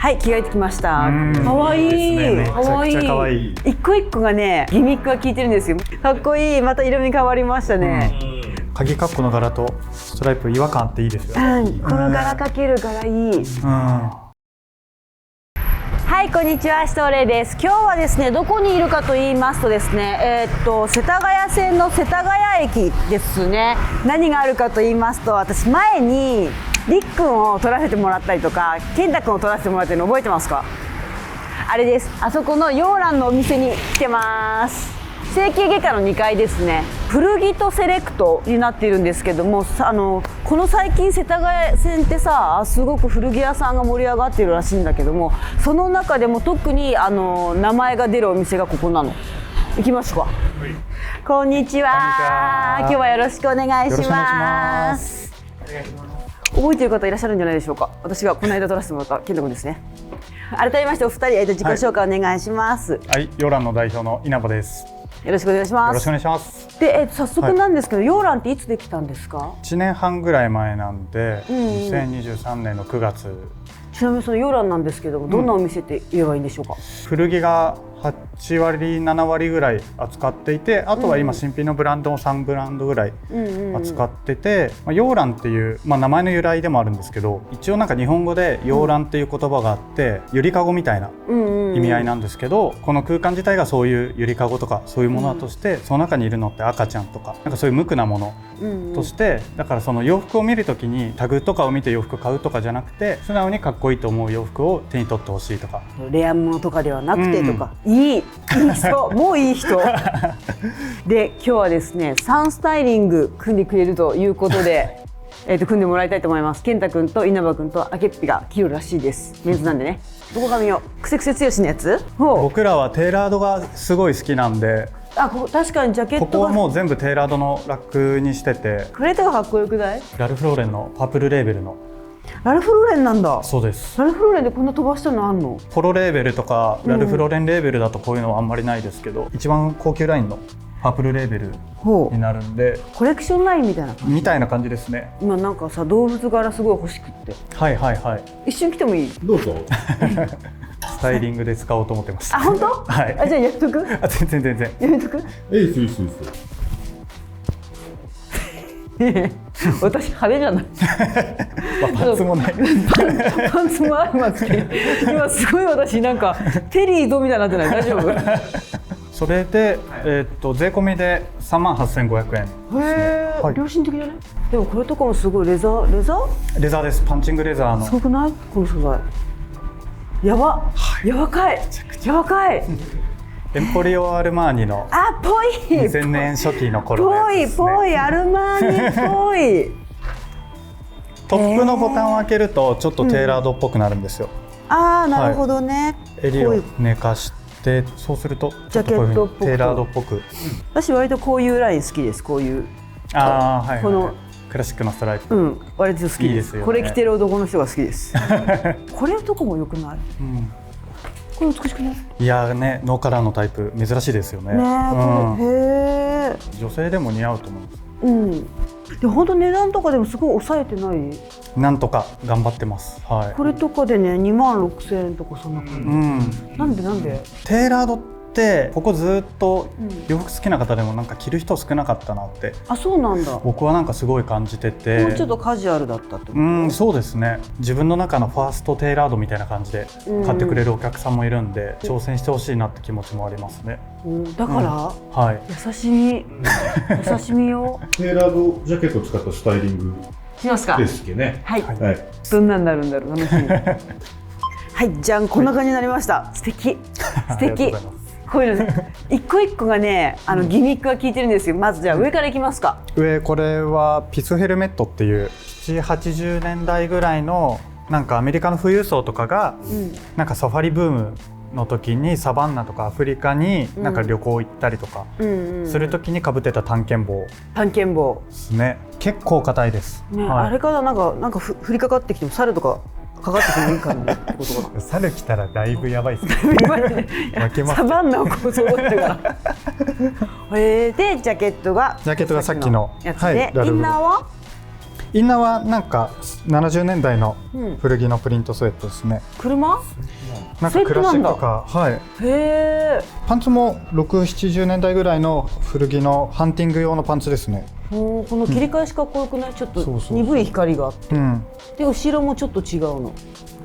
はい、着替えてきました。かわいい。かわいい。一個一個がね、ギミックが効いてるんですよ。かっこいい。また色味変わりましたね。鍵カッコの柄とストライプ違和感あっていいですよね。この柄かける柄いい。はい、こんにちは、シトレイです。今日はですね、どこにいるかと言いますとですね、世田谷線の世田谷駅ですね。何があるかと言いますと、私前にりっくんを撮らせてもらったりとか、健太くんを撮らせてもらってるの覚えてますか？あれです。あそこのヨーランのお店に来てます。整形外科の2階ですね。古着とセレクトになっているんですけども、この最近世田谷線ってさ、すごく古着屋さんが盛り上がっているらしいんだけども、その中でも特に名前が出るお店がここなの。行きますか。こんにちは。今日はよろしくお願いします。覚えている方いらっしゃるんじゃないでしょうか。私がこの間撮らせてもらった健太君ですね。改めましてお二人、自己紹介お願いします。はい、ヨーランの代表の稲葉です。よろしくお願いします。よろしくお願いします。で、早速なんですけど、ヨーランっていつできたんですか？1年半ぐらい前なんで、2023年の9月。ちなみにそのヨーランなんですけども、どんなお店って言えばいいんでしょうか？古着が8割7割ぐらい扱っていて、あとは今新品のブランドを3ブランドぐらい扱ってて、ヨーランっていう、名前の由来でもあるんですけど、一応なんか日本語でヨーランっていう言葉があって、ゆりかごみたいな意味合いなんですけど、この空間自体がそういうゆりかごとかそういうものだとして、その中にいるのって赤ちゃんとか、なんかそういう無垢なものとして、だからその洋服を見るときにタグとかを見て洋服買うとかじゃなくて、素直にかっこいいと思う洋服を手に取ってほしいとか、レアものとかではなくてとか、いい人、もういい人で、今日はですね、サンスタイリング組んでくれるということで組んでもらいたいと思います。健太くんと稲葉くんとあけっぴが着るらしいです。メンズなんでね。どこか見よう。クセクセ強しのやつ。僕らはテーラードがすごい好きなんで、ここ確かにジャケットが、ここはもう全部テーラードのラックにしてて、これとかかっこよくない？ラルフローレンのパープルレーベルの。ラルフローレンなんだ。そうです。ラルフローレンでこんな飛ばしたのあんの？ポロレーベルとかラルフローレンレーベルだとこういうのはあんまりないですけど、一番高級ラインのパープルレーベルになるんで、コレクションラインみたいな感じですね。今なんかさ、動物柄すごい欲しくって。はいはいはい。一緒に来てもいい？どうぞ。スタイリングで使おうと思ってます。本当？はい。じゃあやっとく？全然。やめとく？いいです。私派手じゃない。パンツもない。パンツもあるまって今すごい私なんかテリードみたいになってない？大丈夫？それで、税込みで38,500円。へえ、良心的だね。でもこれとかもすごいレザーです。パンチングレザーの。すごくない？この素材やばかい。エンポリオ・アルマーニのぽい2000年初期の頃のやつですね。ぽいアルマーニっぽい。トップのボタンを開けるとちょっとテーラードっぽくなるんですよ。なるほどね。襟を寝かして、そうするとちょっとこういうふうにテーラードっぽく。私割とこういうライン好きです。こういうこのクラシックのストライプ、割と好きです。これ着てる男の人が好きです。これとかも良くない？これ美しくない？いやね、ノーカラーのタイプ珍しいですよね。へえ。女性でも似合うと思います。で、本当値段とかでもすごい抑えてない？なんとか頑張ってます。これとかでね、26,000円とかそんな感じ。なんで？テーラードってここずっと洋服好きな方でもなんか着る人少なかったなって。そうなんだ。僕はなんかすごい感じてて。もうちょっとカジュアルだったってこと？そうですね。自分の中のファーストテーラードみたいな感じで買ってくれるお客さんもいるんで、挑戦してほしいなって気持ちもありますね。だから、優しみよ。テーラードジャケットを使ったスタイリングしますか？ですっけね。はい。どんなになるんだろう、楽しみ。はい、じゃん、こんな感じになりました。素敵。こういうのね、一個一個がね、ギミックが効いてるんですよ。まずじゃあ上からいきますか。これはピスヘルメットっていう7、80年代ぐらいのなんかアメリカの富裕層とかが、なんかサファリブームの時にサバンナとかアフリカになんか旅行行ったりとかする時にかぶってた探検帽ですね。結構硬いです。あれからなんか降りかかってきても猿とかかかってくるいい感じってことかな。猿来たらだいぶやばいですね。サバンナをこうそうだから。でジャケットがさっきのやつで、インナーは？インナーはなんか70年代のうん古着のプリントスウェットですね。車なんかクラシックか、はい。へえ。パンツも6、70年代ぐらいの古着のハンティング用のパンツですね。この切り返しかっこよくない？ちょっとそうそう鈍い光があってうん。で後ろもちょっと違うの。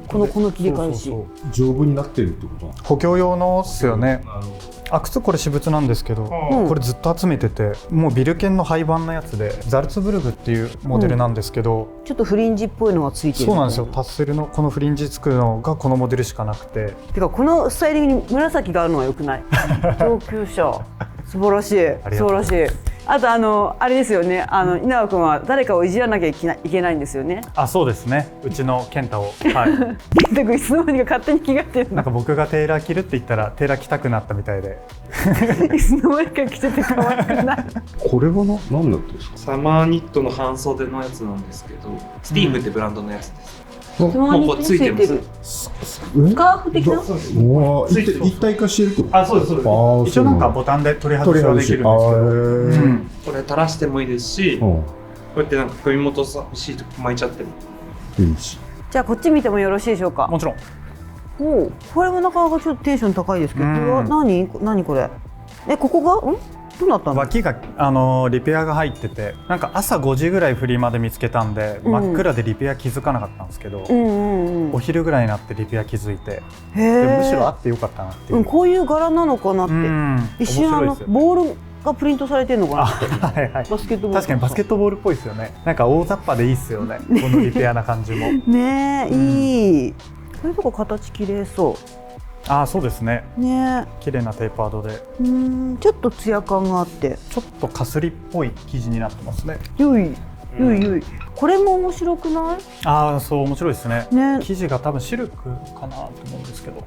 この切り返し。そうそうそう丈夫になってるってことなの？補強用のっすよね。なるほ靴これ私物なんですけど、これずっと集めてて、もうビルケンの廃盤のやつでザルツブルグっていうモデルなんですけど、ちょっとフリンジっぽいのがついてる。そうなんですよ。タッセルのこのフリンジつくのがこのモデルしかなくて、てかこのスタイリングに紫があるのは良くない？上級者。素晴らしい。りがとうございます素晴らしい。あとあれですよね。稲葉君は誰かをいじらなきゃいけないんですよね。あ、そうですね。うちの健太を、はい。健太君いつの間にか勝手に着替えてるの。なんか僕がテーラー着るって言ったらテーラー着たくなったみたいで。いつの間にか着てて可愛くない？これは何だったんですか？サマーニットの半袖のやつなんですけど、スティームってブランドのやつです。もうこうついてますスカーフ的な？うわ一体化してるってこと？あ、そうですそうです。あー一応なんかボタンで取り外しはできるんですけど、うんこれ垂らしてもいいですし、こうやってなんか首元さシート巻いちゃっても。いいし。じゃあこっち見てもよろしいでしょうか？もちろん。おお、これもなかなかちょっとテンション高いですけど、これは何これ？ここがどうなったの？脇がリペアが入ってて、なんか朝5時ぐらいフリマで見つけたんで、真っ暗でリペア気づかなかったんですけど、お昼ぐらいになってリペア気づいて、でむしろあってよかったなっていう。こういう柄なのかなって、一瞬ボールがプリントされてるのかなって。はいはい。バスケットボール。確かにバスケットボールっぽいですよね。なんか大雑把でいいっすよね。このリペアな感じも。ねえ、いい。こういうとこ形綺麗そああ、そうですね。う。ね綺麗なテーパードで、え、ちょっとツヤ感があって、ちょっとかすりっぽい生地になってますね。よい。これも面白くない？ああ、そう面白いですね。ね、生地が多分シルクかなと思うんですけど、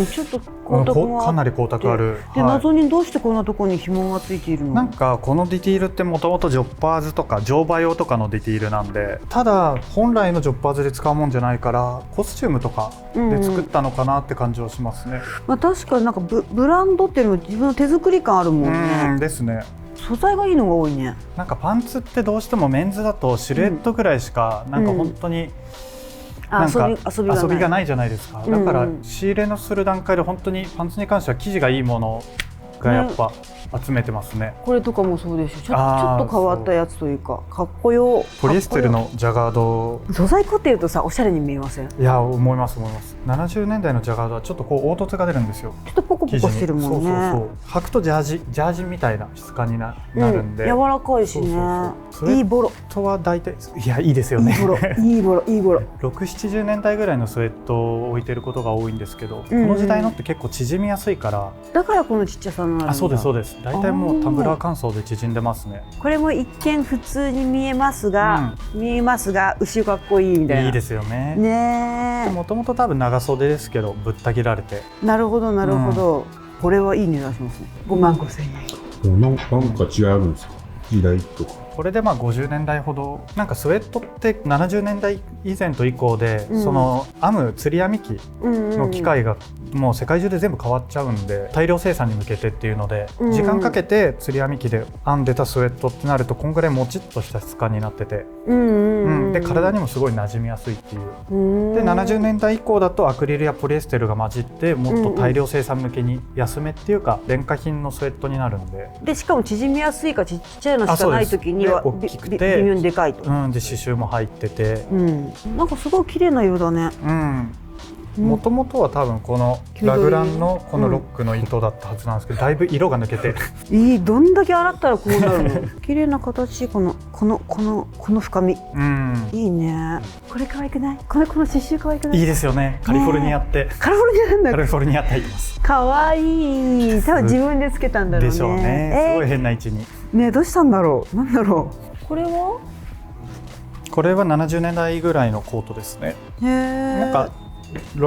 ちょっと光沢がかなり光沢ある。で、謎にどうしてこんなところに紐がついているの？なんかこのディティールってもともとジョッパーズとか乗馬用とかのディティールなんで、ただ本来のジョッパーズで使うもんじゃないからコスチュームとかで作ったのかなって感じはしますね。確かになんかブランドっていうのも自分の手作り感あるもんね。ですね。素材がいいのが多いね。なんかパンツってどうしてもメンズだとシルエットぐらいしか、なんか本当になんか遊びがないじゃないですか。だから仕入れのする段階で本当にパンツに関しては生地がいいものがやっぱ集めてますね。これとかもそうですし、ちょっと変わったやつというか、かっこよ。ポリエステルのジャガード。素材凝っているとさ、おしゃれに見えません？いや、思います。70年代のジャガードはちょっとこう凹凸が出るんですよ。ちょっとポコポコしてるもんね。履くとジャージみたいな質感になるんで、柔らかいしね。いいボロ。とは大体いいですよね。いいボロ。6、70年代ぐらいのスウェットを置いてることが多いんですけど、この時代のって結構縮みやすいから。だからこのちっちゃさになるんだ。そうです。大体もうタンブラー乾燥で縮んでますね。これも一見普通に見えますが、後ろかっこいいみたいな。いいですよね。ねえ。もともと多分長袖ですけどぶった切られて。なるほど。これはいい値段しますね。55,000円。なんか違いあるんですか？時代とか。これで50年代ほど、なんかスウェットって70年代以前と以降で、その編む釣り編み機の機械がもう世界中で全部変わっちゃうんで、大量生産に向けてっていうので、時間かけて釣り編み機で編んでたスウェットってなるとこんぐらいもちっとした質感になってて、で体にもすごい馴染みやすいっていう。で70年代以降だとアクリルやポリエステルが混じってもっと大量生産向けに安めっていうか廉価品のスウェットになるんで、しかも縮みやすいかちっちゃいのしかない時には大きくて微妙にでかいと。で刺繍も入ってて、なんかすごい綺麗な色だね。もともとは多分このラグランのこのロックの糸だったはずなんですけど、だいぶ色が抜けてどんだけ洗ったらこうなるの？綺麗な形。この深み、いいね。これ可愛くない？この刺繍可愛くない？いいですよね。カリフォルニアってカリフォルニアなんだ。カリフォルニアって入ってます。可愛い。多分自分でつけたんだろうね。でしょうね。すごい変な位置にね。どうしたんだろう。なんだろう。これは70年代ぐらいのコートですね。なんか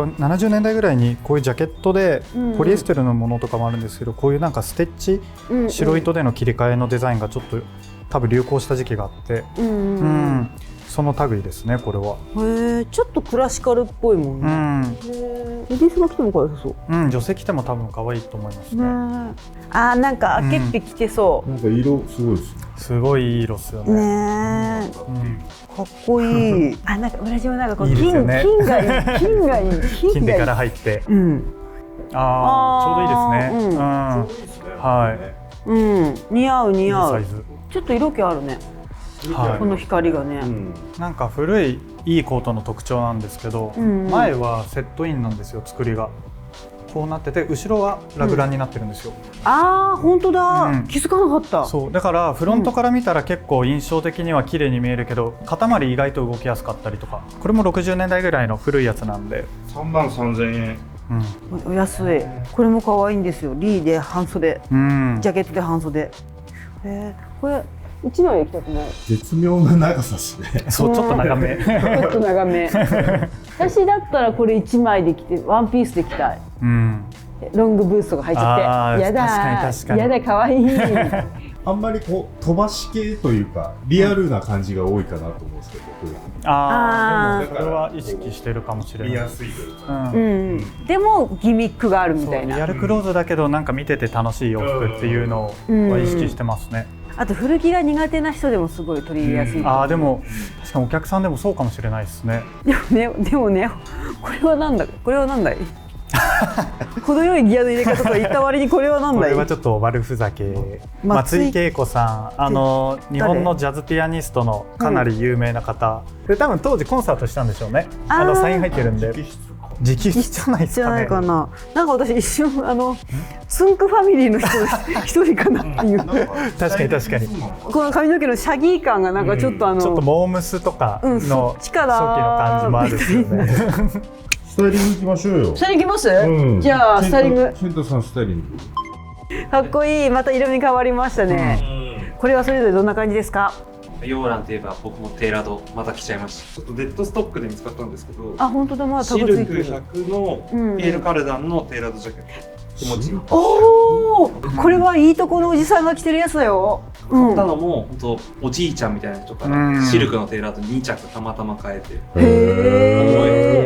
70年代ぐらいにこういうジャケットでポリエステルのものとかもあるんですけど、こういうなんかステッチ、白糸での切り替えのデザインがちょっと多分流行した時期があって、その類ですね。これはちょっとクラシカルっぽいもんね。レディースが着ても可愛そう。女性着ても多分可愛いと思いますね。あーなんかあけっぴ着てそなんか色すごいですね。すごいいい色っすよう。ね。ねえ。かっこいい。あなんか裏地もなんかこういいですよね金がいい金がいい金で柄入って、うんちょうどいいですね。はい。似合う似合う。いいサイズ。ちょっと色気あるね。はいこの光がね。なんか古いいいコートの特徴なんですけど、前はセットインなんですよ、作りが。こうなってて後ろはラグランになってるんですよ。あー本当だ、気づかなかった。そうだからフロントから見たら結構印象的には綺麗に見えるけど、肩周り意外と動きやすかったりとか。これも60年代ぐらいの古いやつなんで、 33,000円。お安い。これも可愛いんですよ。リーで半袖、ジャケットで半袖。これ1枚で着たくない。絶妙な長さですね。そうちょっと長め。ちょっと長め。私だったらこれ1枚で着てワンピースで着たい。ロングブーツとか入っちゃって。やだ確かにやだ可愛い。あんまりこう飛ばし系というかリアルな感じが多いかなと思うんですけど、でもそれは意識してるかもしれない。見やすいというか。でもギミックがあるみたいな。リアルクローズだけどなんか見てて楽しい洋服っていうのは意識してますね。あと古着が苦手な人でもすごい取り入れやすい。でも確かにお客さんでもそうかもしれないですね。でもねこれはなんだい程よいギアの入れ方と言った割にこれはなんだい。これはちょっと悪ふざけ。松井恵子さん、日本のジャズピアニストのかなり有名な方で、多分当時コンサートしたんでしょうね。サイン入ってるんで。直筆じゃないですかね。なんか私一瞬つんくファミリーの一人かなっていう。確かにこの髪の毛のシャギー感がなんかちょっとちょっとモームスとかの初期の感じもあるんですよね。スタイリング行きましょうよ。スタイリング行きます？じゃあスタイリング。ケントさんスタイリング。かっこいい。また色味変わりましたね。これはそれぞれどんな感じですか？ヨーランといえば僕もテーラードまた来ちゃいました。ちょっとデッドストックで見つかったんですけど、本当だ。まだタシルクグついてる。100のピエール・カルダンのテーラードジャケット、気持ちいい。おお、これはいいとこのおじさんが着てるやつだよ。買ったのも本当おじいちゃんみたいな人からシルクのテーラード2着たまたま買えて、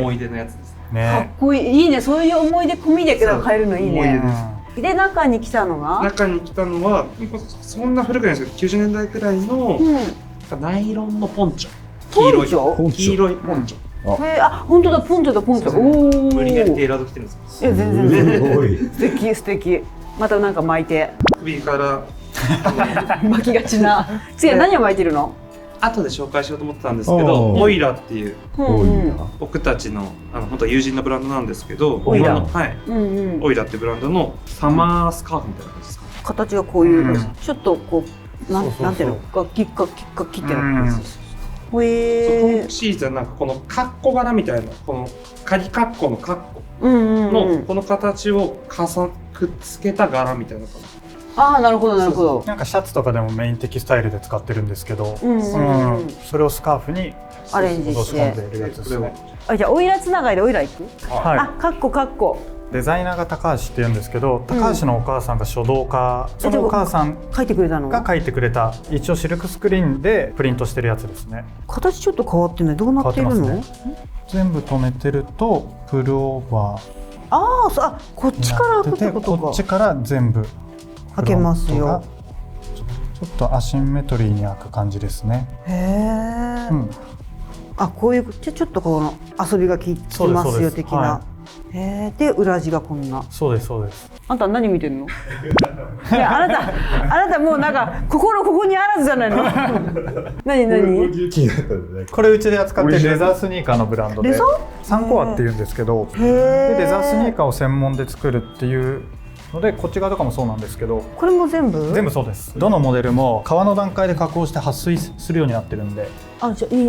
思い出のやつですね。かっこいい。いいね。そういう思い出込みで買えるのいいね。で中に来たのがそんな古くないですけど90年代くらいのナイロンのポンチョ、黄色いポンチョ。本当だ。ポンチョだ。おお。無理やりテーラード着てるんですよ。全然素敵。またなんか巻いて首から巻きがちな。次は何を巻いてるの？後で紹介しようと思ってたんですけど、オイラっていう僕たちの本当友人のブランドなんですけど、オイラオイラっていうブランドのサマースカーフみたいな感じですか。形がこういうちょっとこうなんていうのガキッてなってます。このシーズンなんかこのカッコ柄みたいなこの仮カッコのカッコのこの形をくっつけた柄みたいな感じ。なるほど。なんかシャツとかでもメイン的スタイルで使ってるんですけど、それをスカーフにアレンジして。るやつですね。じゃあオイラつながりでオイラ行く？カッコ。デザイナーが高橋って言うんですけど、高橋のお母さんが書道家、そのお母さんが書いてくれた一応シルクスクリーンでプリントしてるやつですね。形ちょっと変わってない？どうなってるの？全部留めてるとプルオーバー。こっちから開くってことか。こっちから全部開けますよ。ちょっとアシンメトリーに開く感じですね。こういうちょっとこの遊びが効きますよ的な。で裏地がこんな。そうです。あんた何見てるの？いやあなたもうなんか心ここにあらずじゃないの？何？これうちで扱ってるレザースニーカーのブランドでサンコアっていうんですけど、レザースニーカーを専門で作るっていうので、こっち側とかもそうなんですけど、これも全部そうです。どのモデルも革の段階で加工して撥水するようになってるんで、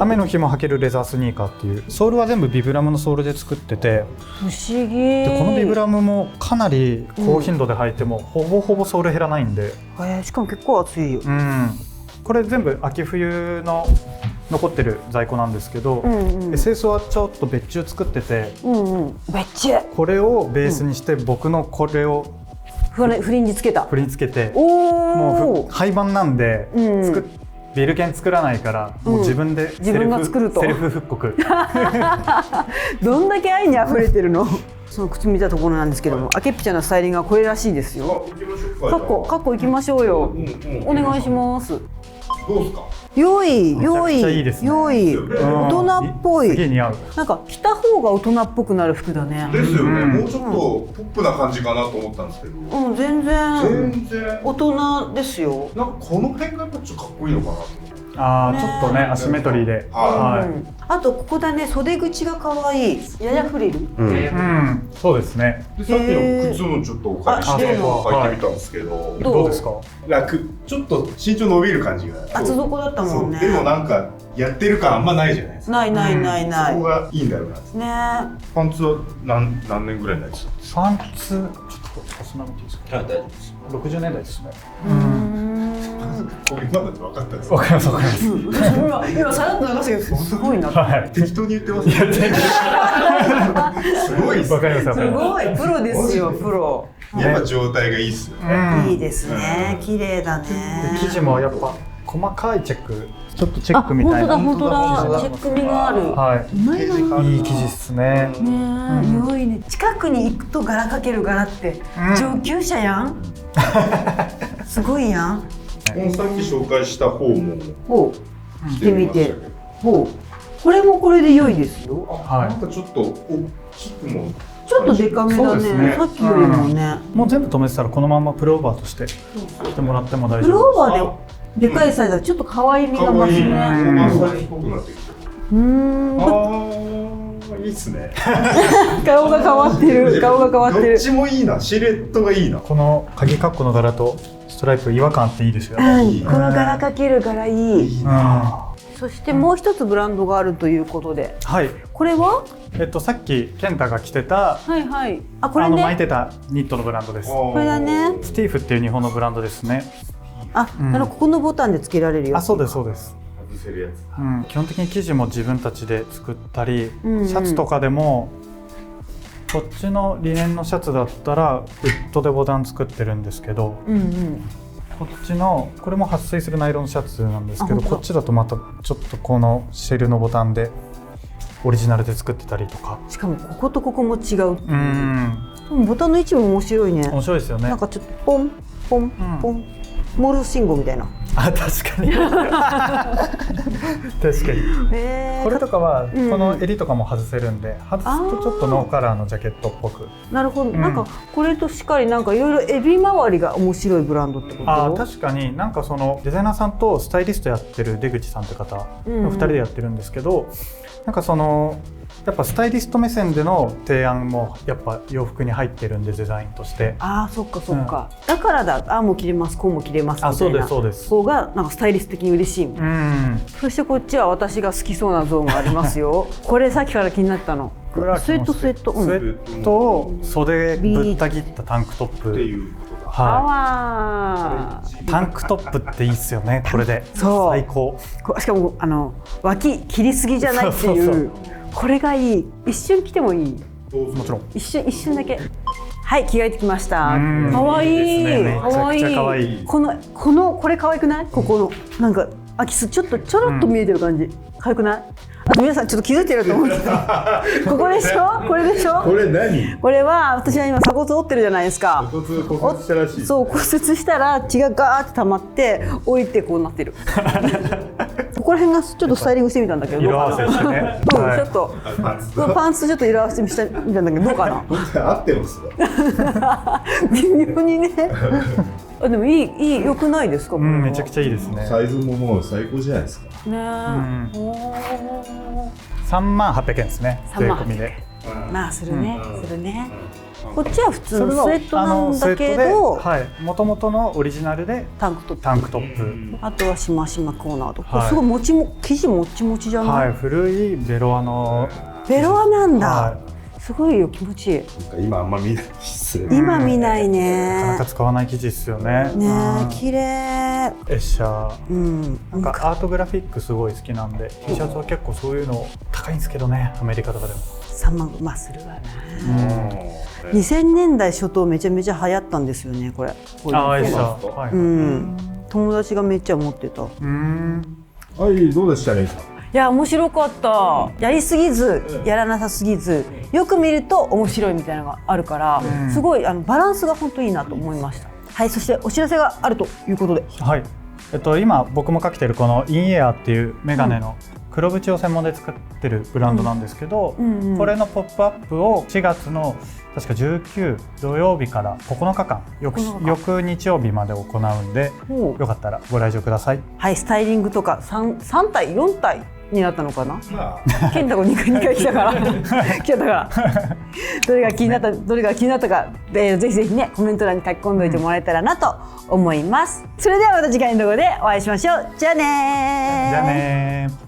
雨の日も履けるレザースニーカーっていう。ソールは全部ビブラムのソールで作ってて、不思議。でこのビブラムもかなり高頻度で履いてもほぼソール減らないんで、しかも結構厚いよ。これ全部秋冬の残ってる在庫なんですけど、SS はちょっと別注作ってて、別注これをベースにして僕のこれをフリンジつけてもう廃盤なんで、ビル券作らないからもう自分でセルフ復刻。どんだけ愛にあふれてるの？その靴見たところなんですけども、あけっぴちゃんのスタイリングはこれらしいですよ。行きましょうカッコ行きましょうよ。お願いします。どうですか？良い良いめちゃくちゃいいですね良い、大人っぽい。すげえ似合う。なんか着た方が大人っぽくなる服だね。ですよね、うんもうちょっとポップな感じかなと思ったんですけど、うん全然全然大人ですよ。なんかこの辺がやっぱちょっとかっこいいのかなと思って。ああ、ちょっとね、アシンメトリーで。はうんあとここだね、袖口が可愛い。ややフリル。うん、そうですね。でさっきの靴もちょっとお借りしてあ例の履いてみたんですけど、どうどうですか？楽、ちょっと身長伸びる感じが。厚底だったもんね。そうでもなんかやってる感あんまないじゃないですか。ないないないない。そこがいいんだろうな。ね。パンツは何年ぐらいのやつ？パンツ、ちょっと重なっていいですか？大丈夫です。 60年代ですね。これ今だって分かったんですわかりますわかります。今さらっと流したけどすごいな。はい。適当に言ってますね。すごいっすわかりますわかりすまごいプロですよプロ。やっぱ状態がいいっすよす。ね。いいですね。綺麗だね。で生地もやっぱ細かいチェック、ちょっとチェックみたいな。本当だ本当だチェック味がある。はうまいな。い。いい生地っすね。ねえ、良いね。近くに行くと柄かける柄って上級者やん。すごいやん。このさっき紹介した方もほう。着てみて。着てみましたけどほう。これもこれで良いですよ。はいなんかちょっと大きくも。ちょっとデカめだね。そうですねさっきよりもね。もう全部止めてたらこのままプルオーバーとして着てもらっても大プル丈夫オーバーででかいサイズだとちょっと可愛みが増すいい。ね。オーバーサイズっぽくなってきて。いいっすね。顔が変わってる。顔が変わってるどっ。ちもいいな。シルエットがいいな。この鍵カッコの柄とストライプ違和感あっていいですようね。ん、この柄かける柄いい。うんはそしてもう一つブランドがあるということで、い。これは？さっき健太が着てたはいはい。あ、これね。巻いてたニットのブランドです。これだね。スティーフっていう日本のブランドですね。あ、ここのボタンでつけられるよ。あ、そうですそうです。外せるやつ。基本的に生地も自分たちで作ったり、うんうんシャツとかでもこっちのリネンのシャツだったらウッドでボタン作ってるんですけど、うんうん。こっちのこれも撥水するナイロンシャツなんですけど、あ本当こっちだとまたちょっとこのシェルのボタンでオリジナルで作ってたりとか。しかもこことここも違う。でもボタンの位置も面白いね。面白いですよね。なんかちょっとポンポンポン、モールス信号みたいな。あ、確かに確かに。これとかはこの襟とかも外せるんで、外すとちょっとノーカラーのジャケットっぽく。なるほど、なんかこれとしっかりなんかいろいろ襟周りが面白いブランドってこと？あ、確かになんかそのデザイナーさんとスタイリストやってる出口さんって方の2人でやってるんですけど、なんかそのやっぱスタイリスト目線での提案もやっぱ洋服に入ってるんで、デザインとして。ああ、そっかそっか、だからだ、ああもう着れます、こうも着れますみたいな。あ、そうですそうです。方がなんかスタイリスト的に嬉しいもん。そしてこっちは私が好きそうなゾーンがありますよこれさっきから気になったの。スウェットスウェット、スウェットを袖ぶった切ったタンクトップっていうことだ。はあわい。タンクトップっていいっすよね、これで。そう最高。しかも脇切りすぎじゃないっていう、そうそうそうこれがいい。一瞬着てもいい。もちろん。一瞬だけ。はい着替えてきました。うん可愛いいいですね。めちゃくちゃ可愛い。これ可愛くない？ここのなんか空き巣ちょろっと見えてる感じ。可愛くない？あと皆さんちょっと気づいてると思うんですけどここでしょ？これでしょ？これ何？これは私は今鎖骨折ってるじゃないですか。骨折したらしい。そう骨折したら血がガーって溜まって置いてこうなってるここら辺がちょっとスタイリングしてみたんだけどどう色合かな？わせしてね。うん、はいちょっとパンツパンツとちょっと色合わせしてみたんだけどどうかな？合ってますわ。微妙にねあでもいい良くないですか？めちゃくちゃいいですね。サイズももう最高じゃないですか。ゃねえ、おー3800円ですね。税込みで。まあするね、するね。こっちは普通のそれはスウェットなんだけスウェットでど、はい。元々のオリジナルでタンクトップ、タンクトップ。あとはしましまコーナーと、これはいすごい生地もちもちじゃない？はい。古いベロアの。ベロアなんだ、はすごいよ気持ちいい。なんか今あんま見ない失礼。今見ないなかなかね。使わない生地ですよね。ねうんえ綺麗。エッシャー。うん。なんかアートグラフィックすごい好きなんで、T シャツは結構そういうの高いんですけどね、アメリカとかでも。 3万まあするわね。2000年代初頭めちゃめちゃ流行ったんですよねこれ。こういうのああ、エッシャー。はい。うん。友達がめっちゃ持ってた。はい、どうでしたね。いいや面白かった、やりすぎずやらなさすぎず、よく見ると面白いみたいなのがあるから、すごいバランスが本当にいいなと思いました。はい、そしてお知らせがあるということで、はい、今僕もかけてるこのインエアっていうメガネの黒縁を専門で作ってるブランドなんですけど、これのポップアップを4月の確か19土曜日から9日間翌日曜日まで行うんで、よかったらご来場ください。はい、スタイリングとか 3体4体になったのかな。ま健太が2回来たから来ちゃったからどれが気になったか、ぜひぜひねコメント欄に書き込んでおいてもらえたらなと思います。それではまた次回の動画でお会いしましょう。じゃあねー。じゃあねー。